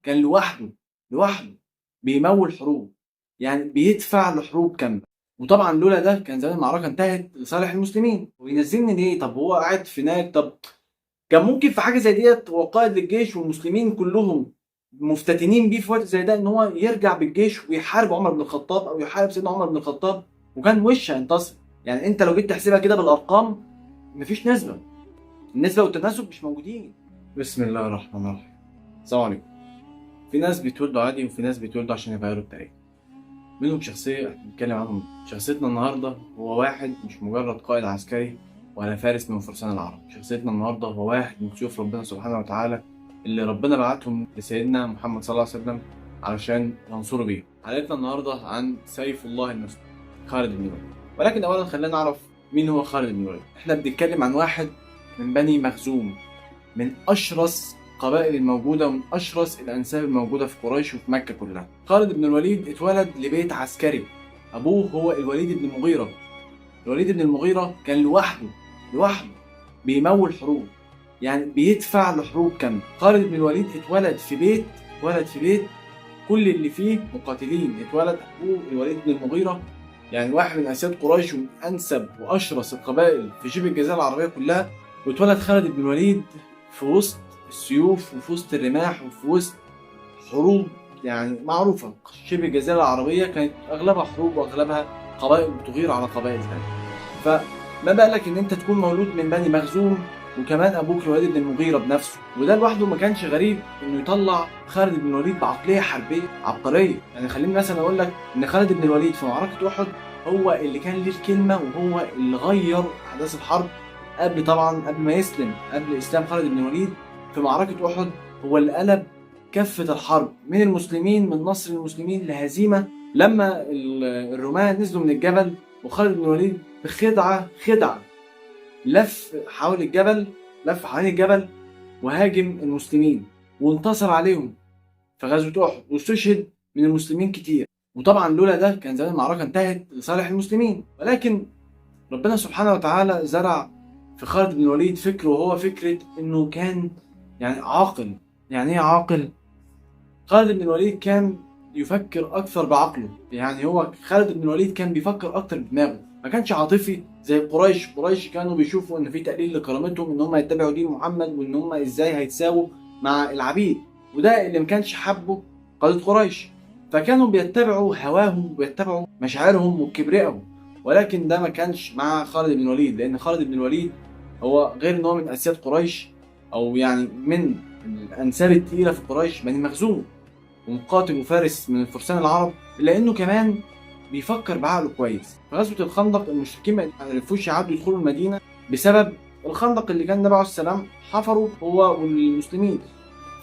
كان لوحده بيمول حروب، يعني بيدفع لحروب كاملة. وطبعا لولا ده كان زمان المعركة انتهت لصالح المسلمين. وينزلني ليه؟ طب هو قاعد في هناك، طب كان ممكن في حاجة زي ديت هو قائد للجيش والمسلمين كلهم مفتتنين بيه في وقت زي ده ان هو يرجع بالجيش ويحارب عمر بن الخطاب او يحارب سيدنا عمر بن الخطاب، وكان وش هينتصر. يعني انت لو جيت تحسبها كده بالارقام مفيش نسبة، النسبة والتناسب مش موجودين. بسم الله الرحمن الرحيم. السلام عليكم. في ناس بيتولدوا عادي وفي ناس بيتولدوا عشان يغيروا التاريخ. منهم شخصية احنا بنتكلم عنهم. شخصيتنا النهاردة هو واحد مش مجرد قائد عسكري ولا فارس من فرسان العرب. شخصيتنا النهاردة هو واحد من سيوف ربنا سبحانه وتعالى اللي ربنا بعتهم لسيدنا محمد صلى الله عليه وسلم علشان ينصروا بيهم. حلقتنا النهاردة عن سيف الله المسلول خالد بن الوليد. ولكن أولا خلينا نعرف مين هو خالد بن الوليد. احنا بنتكلم عن واحد من بني مخزوم، من أشرس القبائل الموجودة ومن أشرس الأنساب الموجودة في قريش وفي مكة كلها. خالد بن الوليد اتولد لبيت عسكري، أبوه هو الوليد بن المغيرة. الوليد بن المغيرة كان لوحده بيمول حروب، يعني بيدفع لحروب كاملة. خالد بن الوليد اتولد في بيت كل اللي فيه مقاتلين. اتولد أبوه الوليد بن المغيرة، يعني واحد من أسياد قريش ومن أنسب وأشرس القبائل في شبه الجزيرة العربية كلها. واتولد خالد بن الوليد في وسط السيوف وفي وسط الرماح وفي وسط حروب يعني معروفة. شبه الجزيرة العربية كانت أغلبها حروب وأغلبها قبائل بتغير على قبائل ثانية. فما بالك إن أنت تكون مولود من بني مخزوم وكمان أبوك الوليد بن المغيرة بنفسه. وده لوحده ما كانش غريب إنه يطلع خالد بن الوليد بعقلية حربية عبقرية. يعني خليني مثلا أقول لك إن خالد بن الوليد في معركة أحد هو اللي كان ليه الكلمة وهو اللي غير أحداث الحرب. قبل ما يسلم، قبل إسلام خالد بن الوليد في معركة أحد هو اللي قلب كفة الحرب من المسلمين، من نصر المسلمين لهزيمة. لما الرومان نزلوا من الجبل وخالد بن الوليد بخدعة لف حوالين الجبل وهاجم المسلمين وانتصر عليهم في غزوة أحد واستشهد من المسلمين كتير. وطبعا لولا ده كان زمان المعركة انتهت لصالح المسلمين. ولكن ربنا سبحانه وتعالى زرع في خالد بن الوليد فكره، وهو فكرة انه كان يعني عاقل. يعني ايه عاقل؟ خالد بن الوليد كان يفكر اكثر بعقله. يعني هو خالد بن الوليد كان بيفكر اكتر بدماغه، ما كانش عاطفي زي قريش كانوا بيشوفوا ان في تقليل لكرامتهم ان هم يتبعوا دين محمد وان هم ازاي هيتساووا مع العبيد. وده اللي ما كانش حبه قادة قريش، فكانوا بيتبعوا هواهم وبيتبعوا مشاعرهم وكبريائهم. ولكن ده ما كانش مع خالد بن الوليد، لان خالد بن الوليد هو غير ان هو من اسياد قريش او يعني من الانساب الثقيله في قريش بني مخزوم ومقاتل وفارس من الفرسان العرب، الا انه كمان بيفكر بعقله كويس. في غزوه الخندق المشركين ما عرفوش يعدوا يدخلوا المدينه بسبب الخندق اللي كان النبي عليه السلام حفره هو والمسلمين.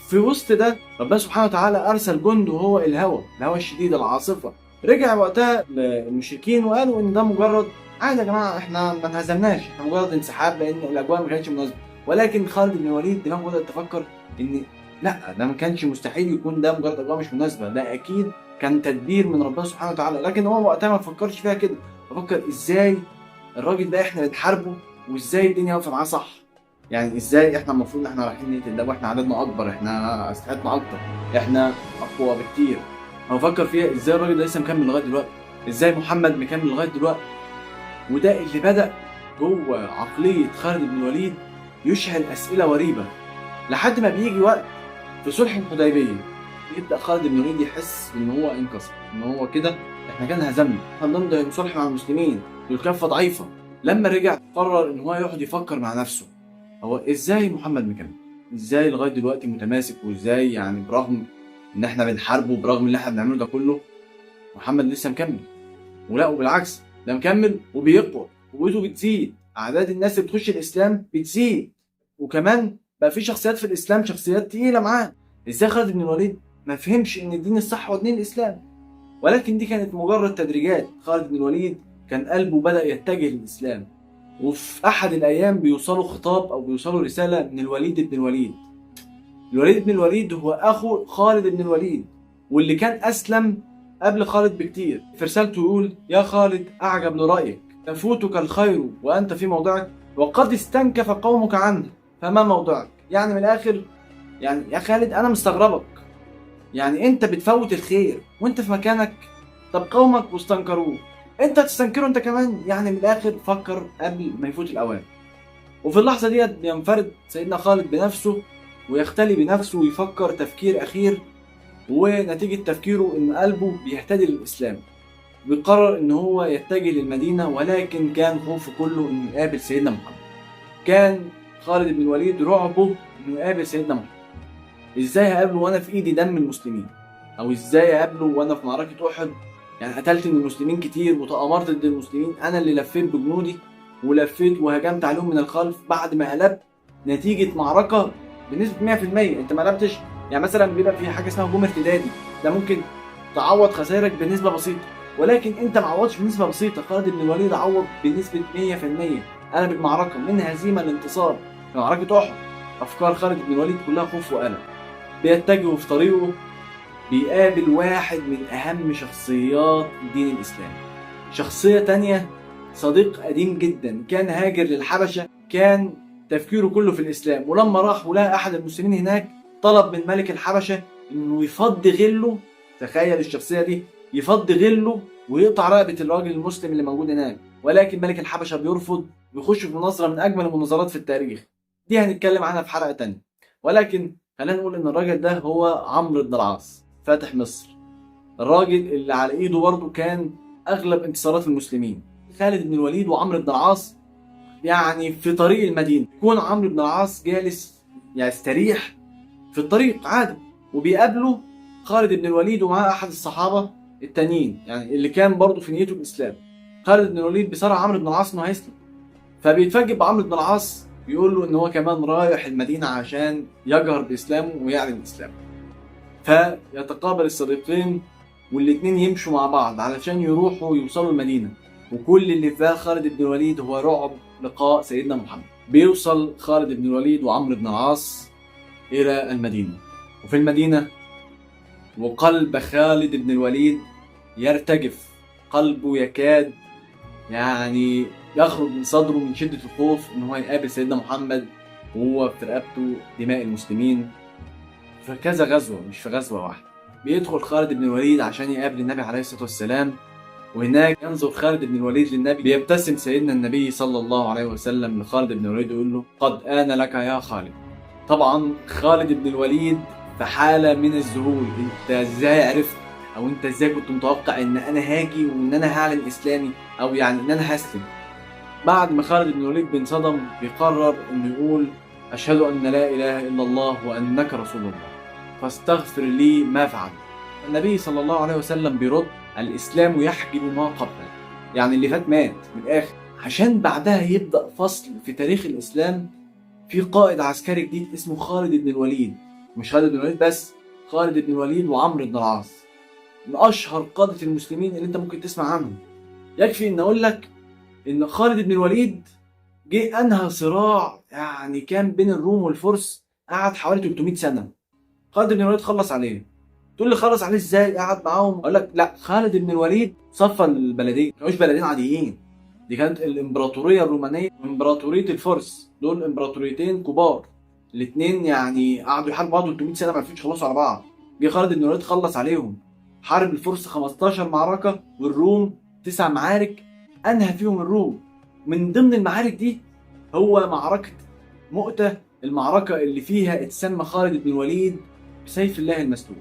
في وسط ده ربنا سبحانه وتعالى ارسل جند وهو الهوى الشديد العاصفه. رجع وقتها المشركين وقالوا ان ده مجرد عادي يا جماعه، احنا ما انهزمناش، احنا مجرد انسحاب لان الاجواء ما كانتش مناسبه. ولكن خالد بن الوليد دماغه بدات تفكر ان لا، ده ما كانش مستحيل يكون ده مجرد اجواء مش مناسبه، ده اكيد كان تدبير من ربنا سبحانه وتعالى. لكن هو وقتها ما فكرش فيها كده، فكر ازاي الراجل ده احنا بنحاربه وازاي الدنيا واقفه معاه صح. يعني ازاي احنا المفروض ان احنا رايحين نقتل ده واحنا عددنا اكبر، احنا اسلحتنا اكتر، احنا اقوى بكتير. هو فكر فيها ازاي الراجل ده لسه مكمل لغايه دلوقتي، ازاي محمد مكمل لغايه دلوقتي. وده اللي بدأ جوه عقلية خالد بن الوليد يشعل أسئلة وريبة، لحد ما بيجي وقت في صلح الحديبية يبدأ خالد بن الوليد يحس إن هو انكسر، إن هو كده إحنا كده هزمنا، إحنا بنمضي صلح مع المسلمين والكفة ضعيفة. لما رجع قرر إن هو يقعد يفكر مع نفسه، هو إزاي محمد مكمل؟ إزاي لغاية دلوقتي متماسك؟ وإزاي يعني برغم إن إحنا بنحاربه وبرغم اللي إحنا بنعمله ده كله محمد لسه مكمل؟ ولا وبالعكس ده مكمل وبيقوى، قوته بتزيد، اعداد الناس اللي بتخش الاسلام بتزيد، وكمان بقى في شخصيات في الاسلام شخصيات تقيله معاه. ازاي خالد بن الوليد ما فهمش ان الدين الصح هو دين الاسلام؟ ولكن دي كانت مجرد تدريجات. خالد بن الوليد كان قلبه بدأ يتجه للاسلام، وفي احد الايام بيوصله خطاب او بيوصله رساله من الوليد بن الوليد. الوليد بن الوليد هو اخو خالد بن الوليد واللي كان اسلم قبل خالد بكتير. في رسالته يقول: يا خالد، أعجب لرأيك، يفوتك الخير وأنت في موضعك، وقد استنكف قومك عنه، فما موضعك؟ يعني من الآخر، يعني يا خالد أنا مستغربك، يعني انت بتفوت الخير وانت في مكانك. طب قومك واستنكروه، انت تستنكره انت كمان؟ يعني من الاخر فكر قبل ما يفوت الاوان. وفي اللحظه ديت بينفرد سيدنا خالد بنفسه ويختلي بنفسه ويفكر تفكير اخير، ونتيجه تفكيره ان قلبه بيهتدي للاسلام. بيقرر ان هو يتجه للمدينه، ولكن كان خوفه كله انه يقابل سيدنا محمد. كان خالد بن الوليد رعبه انه يقابل سيدنا محمد. ازاي هقابله وانا في ايدي دم المسلمين؟ او ازاي هقابله وانا في معركه احد؟ يعني قتلت من المسلمين كتير وتآمرت ضد المسلمين، انا اللي لفيت بجنودي ولفيت وهجمت عليهم من الخلف بعد ما قلبت نتيجه معركه بنسبه 100%. انت ما قلبتش، يعني مثلا بيبقى في حاجه اسمها هجوم ارتدادي، ده ممكن تعوض خسائرك بنسبه بسيطه، ولكن انت ما عوضش بنسبه بسيطه. خالد بن الوليد عوض بنسبه 100%، قلب المعركه من هزيمه لانتصار في معركه احد. افكار خالد بن الوليد كلها خوف وقلق. بيتجه في طريقه، بيقابل واحد من أهم شخصيات الدين الإسلامي، شخصية تانية، صديق قديم جدا كان هاجر للحبشة، كان تفكيره كله في الإسلام، ولما راح ولقى أحد المسلمين هناك طلب من ملك الحبشة إنه يفضي غله. تخيل الشخصية دي يفضي غله ويقطع رقبة الراجل المسلم اللي موجود هناك، ولكن ملك الحبشة بيرفض، بيخش في مناظرة من أجمل المناظرات في التاريخ. دي هنتكلم عنها في حلقة تانية، ولكن خلينا نقول إن الراجل ده هو عمرو بن العاص فاتح مصر، الراجل اللي على ايده برضه كان اغلب انتصارات المسلمين. خالد بن الوليد وعمرو بن العاص يعني في طريق المدينه، يكون عمرو بن العاص جالس يستريح في الطريق عادي، وبيقابله خالد بن الوليد ومعاه احد الصحابه التانيين يعني اللي كان برضه في نيته الاسلام. خالد بن الوليد بيصارع عمرو بن العاص انه هيسلم، فبيتفاجئ بعمرو بن العاص بيقول له ان هو كمان رايح المدينه عشان يجهر باسلامه ويعلن اسلامه. فيتقابل الصديقين والاتنين يمشوا مع بعض علشان يروحوا يوصلوا المدينة، وكل اللي في بال خالد بن الوليد هو رعب لقاء سيدنا محمد. بيوصل خالد بن الوليد وعمرو بن العاص إلى المدينة، وفي المدينة وقلب خالد بن الوليد يرتجف، قلبه يكاد يعني يخرج من صدره من شدة الخوف إن هو يقابل سيدنا محمد وهو في رقبته دماء المسلمين. في كذا غزوة مش في غزوة واحدة بيدخل خالد بن الوليد عشان يقابل النبي عليه الصلاة والسلام، وهناك ينظر خالد بن الوليد للنبي، بيبتسم سيدنا النبي صلى الله عليه وسلم لخالد بن الوليد ويقول له قد آن لك يا خالد. طبعا خالد بن الوليد في حالة من الذهول، انت ازاي عرفت؟ او انت ازاي كنت متوقع ان انا هاجي وان انا هعلن اسلامي، او يعني ان انا هسلم؟ بعد ما خالد بن الوليد بينصدم بيقرر انه يقول اشهد ان لا اله الا الله وانك رسول الله فاستغفر لي ما فعلت. النبي صلى الله عليه وسلم بيرد الإسلام يحجب ما قبله، يعني اللي فات مات من الآخر، عشان بعدها يبدأ فصل في تاريخ الإسلام. في قائد عسكري جديد اسمه خالد بن الوليد، مش خالد بن الوليد بس، خالد بن الوليد وعمرو بن العاص، من أشهر قادة المسلمين اللي أنت ممكن تسمع عنهم. يكفي إن أقول لك إن خالد بن الوليد جه أنهى صراع يعني كان بين الروم والفرس قعد حوالي 300 سنة. خالد بن الوليد خلص عليه. تقول لي خلص عليه ازاي؟ قعد معاهم؟ اقول لك لا، خالد بن الوليد صفى البلدين، مش بلدين عاديين، دي كانت الامبراطوريه الرومانيه وامبراطوريه الفرس، دول امبراطوريتين كبار الاثنين، يعني قعدوا يحاربوا بعض 300 سنه ما عرفوش يخلصوا على بعض. جه خالد بن الوليد خلص عليهم، حارب الفرس 15 معركه والروم 9 معارك، انهى فيهم الروم. من ضمن المعارك دي هو معركه مؤتة، المعركه اللي فيها اتسمى خالد بن الوليد بسيف الله المسلول،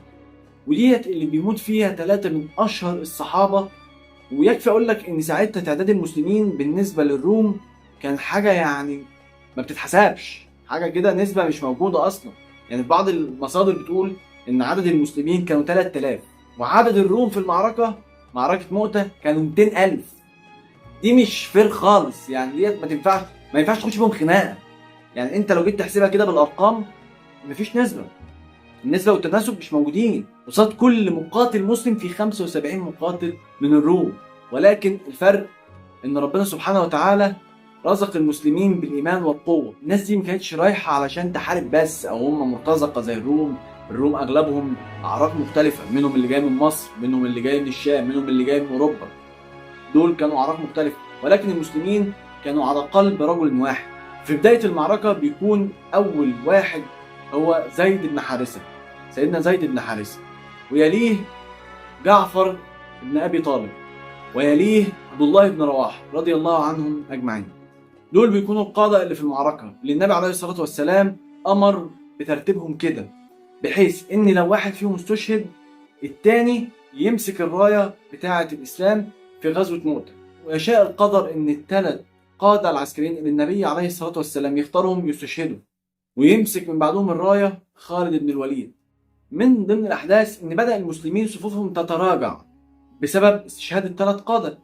وديت اللي بيموت فيها 3 من اشهر الصحابه. ويكفي اقول لك ان ساعتها تعداد المسلمين بالنسبه للروم كان حاجه يعني ما بتتحسبش، حاجه كده نسبه مش موجوده اصلا. يعني في بعض المصادر بتقول ان عدد المسلمين كانوا 3000 وعدد الروم في المعركه معركه مؤتة كانوا 200000. دي مش فير خالص، يعني ديت ما ينفعش تخش فيهم خناقه. يعني انت لو جيت تحسبها كده بالارقام مفيش نسبه، النسبة والتناسب مش موجودين. قصاد كل مقاتل مسلم في 75 مقاتل من الروم، ولكن الفرق ان ربنا سبحانه وتعالى رزق المسلمين بالايمان والقوة. الناس دي ما كانتش رايحة علشان تحارب بس او هم مرتزقة زي الروم. الروم اغلبهم اعراق مختلفة، منهم اللي جاي من مصر، منهم اللي جاي من الشام، منهم اللي جاي من اوروبا، دول كانوا اعراق مختلفة، ولكن المسلمين كانوا على قلب رجل واحد. في بداية المعركة بيكون اول واحد هو زيد بن حارثة، سيدنا زيد بن حارثة. ويليه جعفر بن أبي طالب، ويليه عبد الله بن رواحة رضي الله عنهم أجمعين. دول بيكونوا القادة اللي في المعركة اللي النبي عليه الصلاة والسلام أمر بترتيبهم كده، بحيث إن لو واحد فيهم استشهد التاني يمسك الراية بتاعة الإسلام في غزوة مؤتة. ويشاء القدر إن الثلاث قادة العسكريين اللي النبي عليه الصلاة والسلام يختارهم يستشهدوا ويمسك من بعدهم الراية خالد بن الوليد. من ضمن الأحداث إن بدأ المسلمين صفوفهم تتراجع بسبب استشهاد الثلاث قادة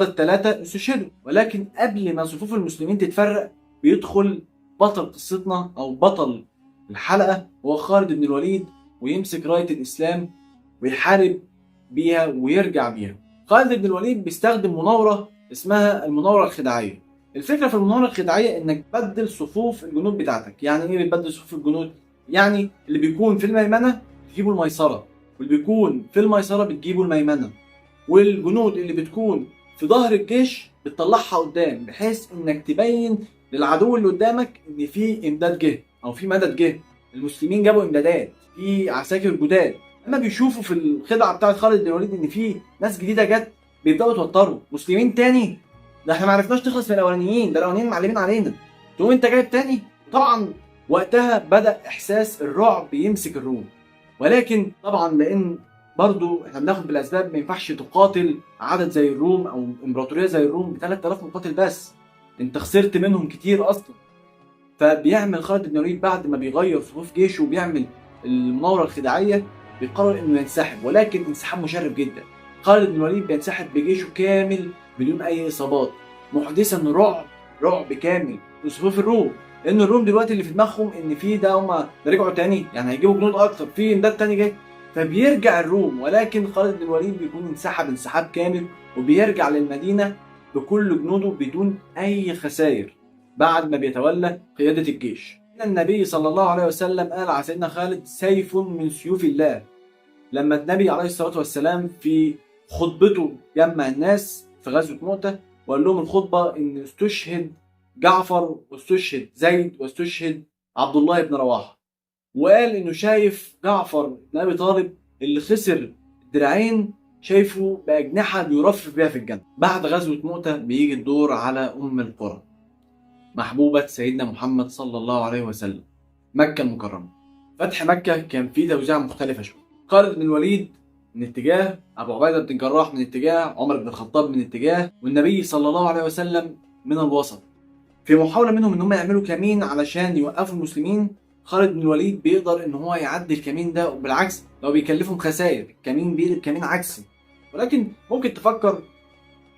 الثلاثة استشهدوا، ولكن قبل ما صفوف المسلمين تتفرق بيدخل بطل قصتنا أو بطل الحلقة هو خالد بن الوليد، ويمسك راية الإسلام ويحارب بيها ويرجع بيها. خالد بن الوليد بيستخدم مناورة اسمها المناورة الخداعية. الفكرة في المناورة الخداعية إنك تبدل صفوف الجنود بتاعتك. يعني إيه بتبدل صفوف الجنود؟ يعني اللي بيكون في الميمنة تجيبه الميسرة، واللي بيكون في الميسرة بتجيبه الميمنة، والجنود اللي بتكون في ظهر الجيش بتطلعها قدام، بحيث انك تبين للعدو اللي قدامك ان في امداد جه او في مدد جه. المسلمين جابوا امدادات، في عساكر جداد. اما بيشوفوا في الخدعه بتاعت خالد بن الوليد ان في ناس جديده جت، بيبداوا يتوتروا. مسلمين تاني؟ ده احنا ما عرفناش نخلص من الاولانيين، ده الاولانيين معلمين علينا، تقوم انت جايب تاني. طبعا وقتها بدا احساس الرعب يمسك الروم. ولكن طبعا لان برضو احنا بناخد بالاسباب، ما ينفعش تقاتل عدد زي الروم او امبراطوريه زي الروم ب 3000 مقاتل بس، انت خسرت منهم كتير اصلا. فبيعمل خالد بن الوليد بعد ما بيغير صفوف جيشه وبيعمل المناوره الخداعيه بيقرر انه ينسحب، ولكن انسحاب مشرف جدا. خالد بن الوليد بينسحب بجيشه كامل بدون اي اصابات، محدثا رعب كامل لصفوف الروم. لان الروم دلوقتي اللي في دماغهم ان في ده هم رجعوا تاني، يعني هيجيبوا جنود اكتر، في امداد تاني جاي، فبيرجع الروم. ولكن خالد بن الوليد بيكون انسحاب كامل وبيرجع للمدينة بكل جنوده بدون أي خسائر بعد ما بيتولى قيادة الجيش. النبي صلى الله عليه وسلم قال على سيدنا خالد سيف من سيوف الله، لما النبي عليه الصلاة والسلام في خطبته جمع الناس في غزوة مؤتة وقال لهم الخطبة إن استشهد جعفر واستشهد زيد واستشهد عبد الله بن رواحة، وقال انه شايف جعفر بن ابي طالب اللي خسر دراعين شايفه باجنحه بيرفرف بيها في الجنه. بعد غزوه مؤتة بيجي الدور على ام القرى، محبوبه سيدنا محمد صلى الله عليه وسلم، مكه المكرمه. فتح مكه كان فيه توزيع مختلفه شويه. خالد بن الوليد من اتجاه، ابو عبيده بن الجراح من اتجاه، عمر بن الخطاب من اتجاه، والنبي صلى الله عليه وسلم من الوسط. في محاوله منهم ان هم يعملوا كمين علشان يوقفوا المسلمين، خالد بن الوليد بيقدر ان هو يعدي الكمين ده، وبالعكس لو بيكلفهم خسائر الكمين بيقلب كمين عكسي. ولكن ممكن تفكر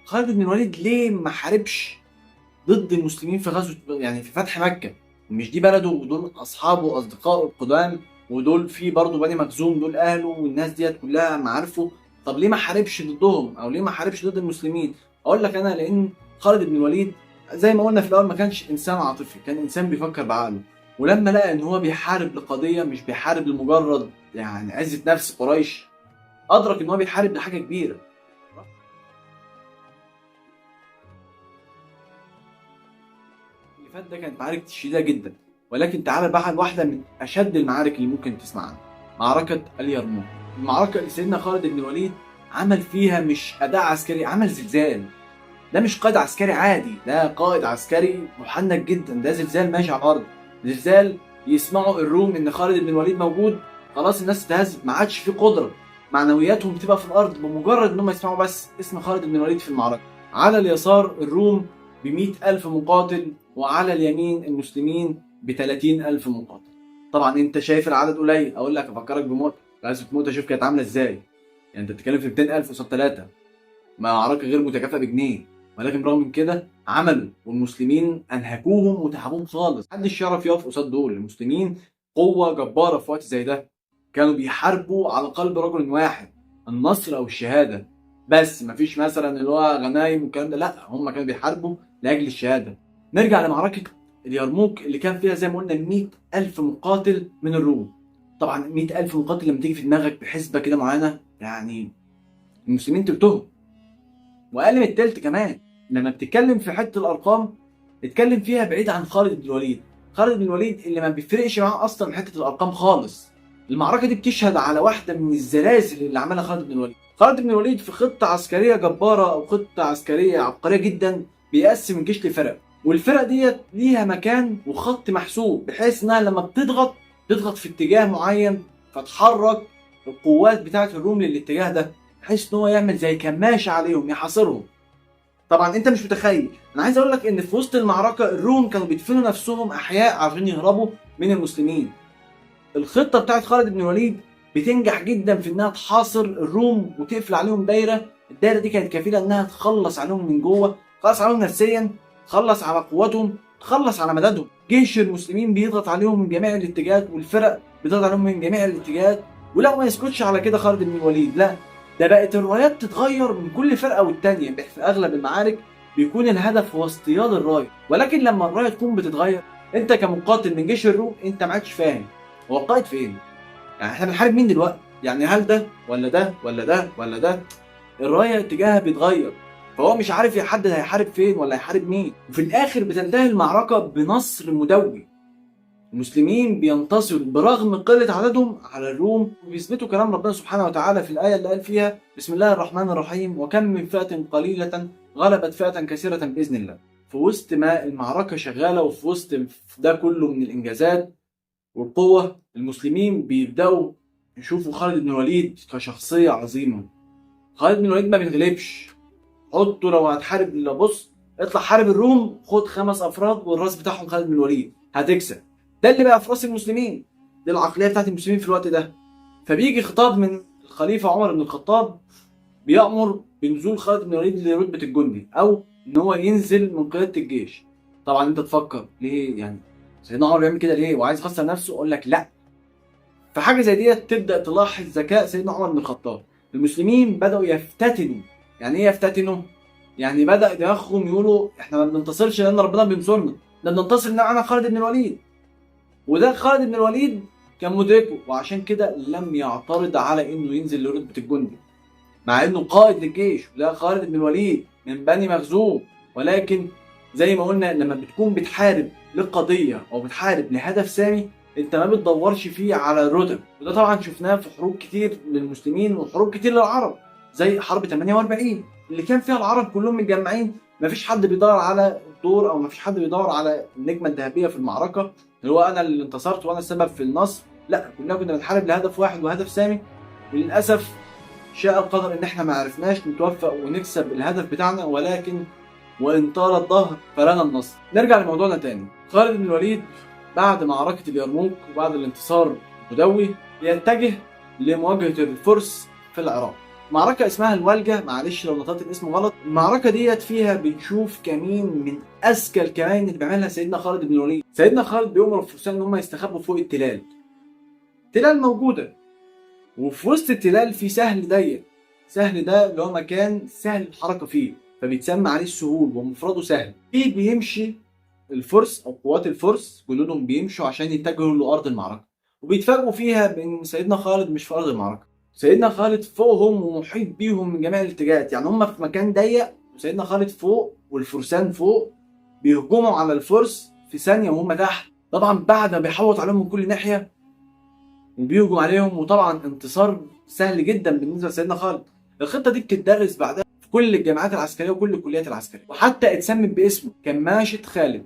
خالد بن الوليد ليه ما حاربش ضد المسلمين في غزوه، يعني في فتح مكه؟ مش دي بلده ودول اصحابه واصدقائه القدام، ودول في برضه بني مخزوم دول اهله والناس ديت كلها معارفه. طب ليه ما حاربش ضدهم او ليه ما حاربش ضد المسلمين؟ اقول لك انا لان خالد بن الوليد زي ما قلنا في الاول ما كانش انسان عاطفي، كان انسان بيفكر بعقله. ولما لقى ان هو بيحارب لقضيه مش بيحارب لمجرد يعني عزه نفس قريش، ادرك ان هو بيحارب لحاجه كبيره. اللي فات ده كانت معارك شديده جدا، ولكن تعال بقى واحده من اشد المعارك اللي ممكن تسمع عنها، معركه اليرموك. المعركه اللي سيدنا خالد بن الوليد عمل فيها مش اداء عسكري، عمل زلزال. ده مش قائد عسكري عادي، ده قائد عسكري محنك جدا، ده زلزال ماشي على الارض. زلزال يسمعوا الروم ان خالد بن الوليد موجود، خلاص الناس اتهزت، ما عادش في قدره، معنوياتهم بتبقى في الارض بمجرد ان هم يسمعوا بس اسم خالد بن الوليد في المعركه. على اليسار الروم ب100,000 مقاتل، وعلى اليمين المسلمين ب30,000 مقاتل. طبعا انت شايف العدد قليل، اقول لك افكرك بموت غزوه موته، شوف كانت عامله ازاي. يعني انت بتتكلم في 200,000 قصاد 3، معركه غير متكافئه بجنيه. ولكن برغم من كده عملوا، والمسلمين انهكوهم وتعبوهم خالص. محدش يعرف يقف قصاد دول. المسلمين قوه جباره في وقت زي ده، كانوا بيحاربوا على قلب رجل واحد، النصر او الشهاده بس. مفيش مثلا اللي هو غنايم والكلام ده، لا، هم كانوا بيحاربوا لاجل الشهاده. نرجع لمعركه اليرموك اللي كان فيها زي ما قلنا 100,000 مقاتل من الروم. طبعا 100,000 مقاتل لما تيجي في دماغك بحسبه كده معينه، يعني المسلمين تلتهم واقل من التلت كمان. لما بتتكلم في حته الارقام اتكلم فيها بعيد عن خالد بن الوليد. خالد بن الوليد اللي ما بيفرقش معاه اصلا حته الارقام خالص، المعركه دي بتشهد على واحده من الزلازل اللي عملها خالد بن الوليد. خالد بن الوليد في خطه عسكريه جباره او خطه عسكريه عبقريه جدا بيقسم الجيش لفرق، والفرق ديت ليها مكان وخط محسوب بحيث انها لما بتضغط في اتجاه معين فتحرك القوات بتاعه الروم للاتجاه ده، بحيث ان هو يعمل زي كماشه عليهم يحاصرهم. طبعا انت مش متخيل، انا عايز اقول لك ان في وسط المعركه الروم كانوا بيدفنوا نفسهم احياء عشان يهربوا من المسلمين. الخطه بتاعت خالد بن الوليد بتنجح جدا في انها تحاصر الروم وتقفل عليهم دايره، الدايره دي كانت كفيله انها تخلص عليهم من جوه، تخلص عليهم نفسيا، تخلص على قوتهم، تخلص على مددهم. جيش المسلمين بيضغط عليهم من جميع الاتجاهات والفرق بتضغط عليهم من جميع الاتجاهات. ولا ما يسكتش على كده خالد بن الوليد، لا ده بقت الرايات تتغير من كل فرقه والتانيه. في اغلب المعارك بيكون الهدف هو اصطياد الرايه، ولكن لما الرايه تكون بتتغير انت كمقاتل من جيش الروم انت ما عادش فاهم هو القائد فين. يعني احنا بنحارب مين دلوقتي؟ يعني هل ده ولا ده ولا ده ولا ده؟ الرايه اتجاهها بيتغير، فهو مش عارف يحدد هيحارب فين ولا هيحارب مين. وفي الاخر بتنتهي المعركه بنصر مدوي، المسلمين بينتصروا برغم قلة عددهم على الروم، وبيثبتوا كلام ربنا سبحانه وتعالى في الآية اللي قال فيها بسم الله الرحمن الرحيم وكم من فئة قليلة غلبت فئة كثيرة بإذن الله. في وسط ما المعركة شغالة وفي وسط ده كله من الإنجازات والقوة، المسلمين بيبدأوا يشوفوا خالد بن الوليد كشخصية عظيمة. خالد بن الوليد ما بينغلبش، حطه لو هتحارب، بص اطلع حارب الروم خد 5 أفراد والراس بتاعهم خالد بن الوليد هتكسب. ده اللي بقى في راس المسلمين، دي العقليه بتاعت المسلمين في الوقت ده. فبيجي خطاب من الخليفه عمر بن الخطاب بيامر بنزول خالد بن الوليد لرتبه الجندي او ان هو ينزل من قياده الجيش. طبعا انت تفكر ليه يعني سيدنا عمر بيعمل كده ليه وعايز يخسر نفسه؟ اقول لك لا. فحاجه زي ديت تبدا تلاحظ ذكاء سيدنا عمر بن الخطاب. المسلمين بداوا يفتتنوا. يعني ايه يفتتنوا؟ يعني بدا دماغهم يقولوا احنا ما بننتصرش لان ربنا بينصرنا، ده بننتصر ان معانا خالد بن الوليد. وده خالد بن الوليد كان مدركه، وعشان كده لم يعترض على انه ينزل لرتبه الجندي مع انه قائد للجيش. وده خالد بن الوليد من بني مخزوم، ولكن زي ما قلنا لما بتكون بتحارب لقضيه او بتحارب لهدف سامي انت ما بتدورش فيه على الرتب. وده طبعا شفناه في حروب كتير للمسلمين وحروب كتير للعرب زي حرب 48 اللي كان فيها العرب كلهم متجمعين، مفيش حد بيدور على الدور او مفيش حد بيدور على النجمه الذهبيه في المعركه اللي هو انا اللي انتصرت وانا السبب في النصر. لا، كلنا كنا بنحارب لهدف واحد وهدف سامي، وللاسف شاء القدر ان احنا ما عرفناش نتوفق ونكسب الهدف بتاعنا، ولكن وان طال الظهر فلنا النصر. نرجع لموضوعنا تاني. خالد بن الوليد بعد معركه اليرموك وبعد الانتصار المدوي يتجه لمواجهه الفرس في العراق. معركة اسمها الولجة، معلش لو نطقت الاسم غلط. المعركة ديت فيها بنشوف كمين من أذكى الكمائن اللي بيعملها سيدنا خالد بن الوليد. سيدنا خالد بيأمر الفرسان إن هم يستخبوا فوق التلال. تلال موجودة، وفي وسط التلال في سهل ضيق. سهل ده اللي هو مكان سهل الحركة فيه فبيتسمى عليه السهول ومفرده سهل. فيه بيمشي الفرس أو قوات الفرس جنودهم بيمشوا عشان يتجهوا لأرض المعركة، وبيتفاجئوا فيها بإن سيدنا خالد مش في أرض المعركة. سيدنا خالد فوقهم ومحيط بيهم من جميع الاتجاهات، يعني هم في مكان ضيق وسيدنا خالد فوق والفرسان فوق بيهجموا على الفرس في ثانيه وهم تحت. طبعا بعد ما بيحوط عليهم من كل ناحيه وبيهجم عليهم، وطبعا انتصار سهل جدا بالنسبه لسيدنا خالد. الخطه دي بتدرس بعدها في كل الجامعات العسكريه وكل الكليات العسكريه، وحتى اتسمت باسمه كماشة خالد.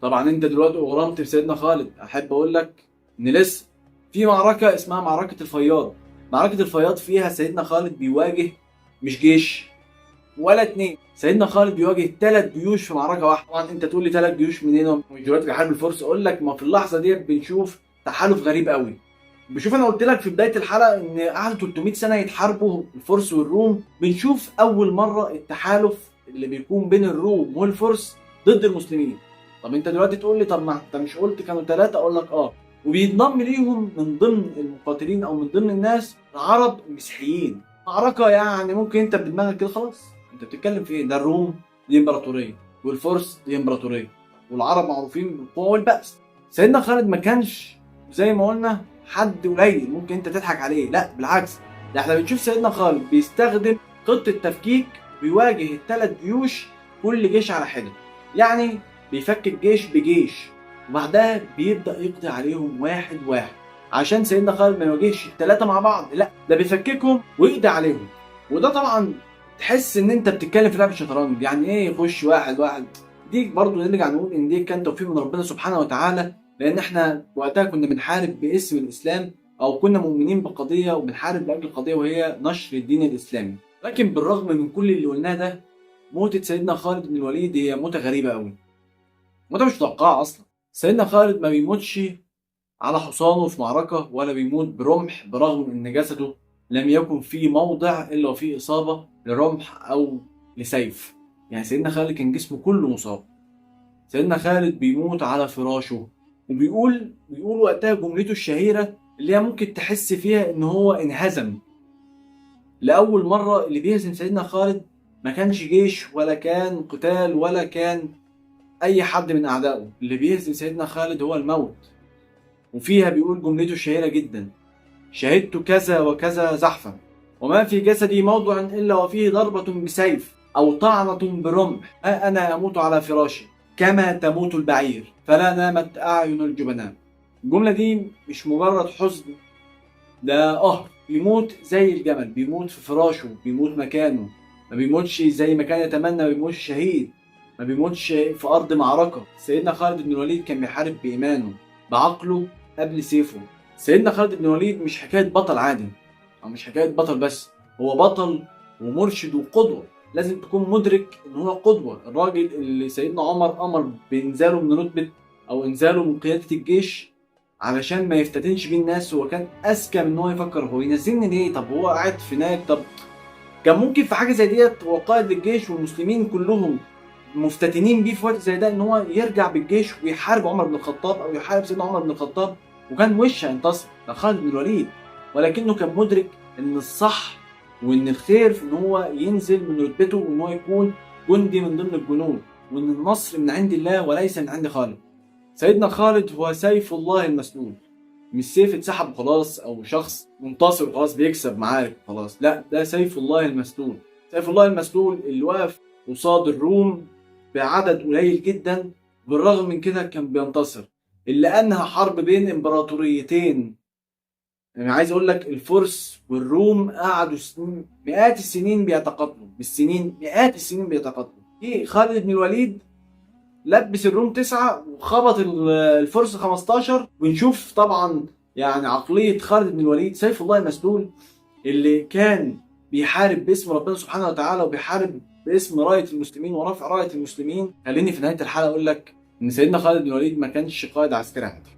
طبعا انت دلوقتي اغرمت بسيدنا خالد، احب اقول لك ان لسه في معركه اسمها معركه الفياض. معركة الفياض فيها سيدنا خالد بيواجه مش جيش ولا 2، سيدنا خالد بيواجه 3 جيوش في معركة واحدة. طبعا انت تقول لي 3 جيوش منين ومش دلوقتي بيحارب الفرس؟ اقول لك ما في اللحظة دي بنشوف تحالف غريب قوي. بشوف انا قلت لك في بداية الحلقة ان قعدوا 300 سنة يتحاربوا الفرس والروم، بنشوف اول مرة التحالف اللي بيكون بين الروم والفرس ضد المسلمين. طب انت دلوقتي تقول لي طب ما انت مش قلت كانوا 3؟ اقول لك وبينضم ليهم من ضمن المقاتلين او من ضمن الناس عرب مسيحيين. معركه يعني ممكن انت بدماغك كده خلاص انت بتتكلم في ايه؟ ده الروم دي امبراطوريه والفرس دي امبراطوريه والعرب معروفين بالقوه والبأس. سيدنا خالد ما كانش زي ما قلنا حد قليل ممكن انت تضحك عليه، لا بالعكس، ده احنا بنشوف سيدنا خالد بيستخدم خطه تفكيك، بيواجه ال3 جيوش كل جيش على حده، يعني بيفكك جيش بجيش وبعدها بيبدأ يقضي عليهم واحد واحد. عشان سيدنا خالد ما يواجهش الثلاثه مع بعض، لا ده بيفككهم ويقضي عليهم. وده طبعا تحس ان انت بتتكلم في لعبه شطرنج، يعني ايه يخش واحد واحد. دي برضه نرجع نقول ان دي كان توفيق من ربنا سبحانه وتعالى، لان احنا وقتها كنا بنحارب باسم الاسلام، او كنا مؤمنين بقضيه وبنحارب لاجل قضيه وهي نشر الدين الاسلامي. لكن بالرغم من كل اللي قلناه ده، موتة سيدنا خالد بن الوليد هي موتة غريبة قوي، موتة مش متوقعة أصلا. سيدنا خالد ما بيموتش على حصانه في معركة، ولا بيموت برمح، برغم إن جسده لم يكن فيه موضع إلا وفيه إصابة لرمح أو لسيف. يعني سيدنا خالد كان جسمه كله مصاب. سيدنا خالد بيموت على فراشه، وبيقول وقتها جملته الشهيرة اللي هي ممكن تحس فيها إن هو انهزم. لأول مرة اللي بيهزم سيدنا خالد ما كانش جيش ولا كان قتال ولا كان أي حد من أعدائه، اللي بيهزم سيدنا خالد هو الموت. وفيها بيقول جملته الشهيرة جدا: شهدت كذا وكذا زحفا، وما في جسدي موضع إلا وفيه ضربة بسيف أو طعنة برمح، ها أنا أموت على فراشي كما تموت البعير فلا نامت أعين الجبناء. الجملة دي مش مجرد حزن، ده قهر. بيموت زي الجمل، بيموت في فراشه، بيموت مكانه، ما بيموتش زي ما كان يتمنى، ما بيموتش شهيد، ما بيموتش في أرض معركة. سيدنا خالد بن الوليد كان بيحارب بإيمانه، بعقله قبل سيفه. سيدنا خالد بن الوليد مش حكاية بطل عادي، أو مش حكاية بطل بس، هو بطل ومرشد وقدوة. لازم تكون مدرك إن هو قدوة. الراجل اللي سيدنا عمر أمر بإنزاله من رتبة أو إنزاله من قيادة الجيش علشان ما يفتتنش بيه الناس، هو كان اذكى من ان هو يفكر هو ينزلني ليه، طب هو قاعد في هناك، طب كان ممكن في حاجه زي ديت هو قائد للجيش والمسلمين كلهم مفتتنين بيه في وقت زي ده ان هو يرجع بالجيش ويحارب عمر بن الخطاب او يحارب سيدنا عمر بن الخطاب، وكان وش هينتصر ده خالد بن الوليد. ولكنه كان مدرك ان الصح وان الخير في ان هو ينزل من رتبته وان هو يكون جندي من ضمن الجنود، وان النصر من عند الله وليس من عند خالد. سيدنا خالد هو سيف الله المسلول، مش سيف اتسحب خلاص او شخص منتصر خلاص بيكسب معارك خلاص، لا ده سيف الله المسلول. سيف الله المسلول اللي وقف قصاد الروم بعدد قليل جدا، بالرغم من كده كان بينتصر. اللي انهى حرب بين امبراطوريتين، يعني عايز اقول لك الفرس والروم قعدوا سنين، مئات السنين بيتقاتلوا، بالسنين مئات السنين بيتقاتلوا. ايه خالد بن الوليد لبس الروم 9 وخبط الفرس 15. ونشوف طبعا يعني عقلية خالد بن الوليد سيف الله المسلول، اللي كان بيحارب باسم ربنا سبحانه وتعالى وبيحارب باسم راية المسلمين ورفع راية المسلمين. خليني في نهاية الحلقة أقول لك إن سيدنا خالد بن الوليد ما كانش قائد عسكري عادي.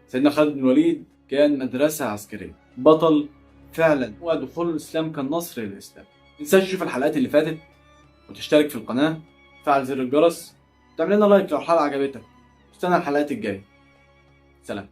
سيدنا خالد بن الوليد كان مدرسة عسكرية، بطل فعلا، ودخول الإسلام كان نصر للإسلام. ما تنساش تشوف الحلقات اللي فاتت وتشترك في القناة، تفعل زر الجرس، تعمل لنا لايك لو الحلقة عجبتك. استنى الحلقات الجاية. سلام.